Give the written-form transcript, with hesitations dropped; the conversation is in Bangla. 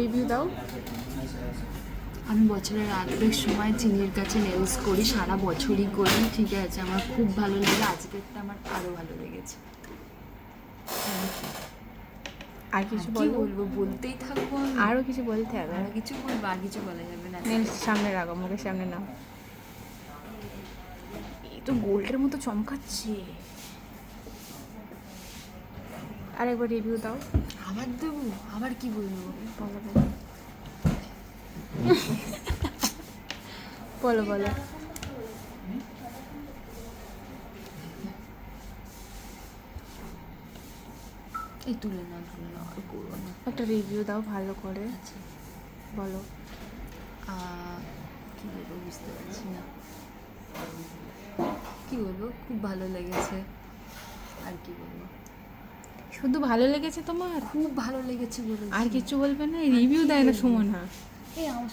রিভিউ দাও। আমি বছরের অর্ধেক সময় চিনির কাছে নেলস করি, সারা বছরই করি, ঠিক আছে, আমার খুব ভালো লাগে, আজকেরটা আমার আরও ভালো লেগেছে। আর কিছু কি বলবো? বলবো, বলতেই থাকবো আমি। আরও কিছু বলতে হবে? আরও কিছু বলবো? আর কিছু বলা যাবে না। নেলস সামনে রাখো, মুখের সামনে নাও। এই তো গোল্ডের মতো চমকাচ্ছে। আর একবার রিভিউ দাও। আবার দেবো? আবার কি বলবো? বলো বলো বলো বলো। এই তুলে না, আর করবো না। একটা রিভিউ দাও ভালো করে, আচ্ছা, বলো। কি বলবো বুঝতে পারছি না। কি বলবো, খুব ভালো লেগেছে। আর কি বলবো? শুধু ভালো লেগেছে তোমার? খুব ভালো লেগেছে বলে। আর কিছু বলবে না? রিভিউ দেয় না সুমনা। এই আমার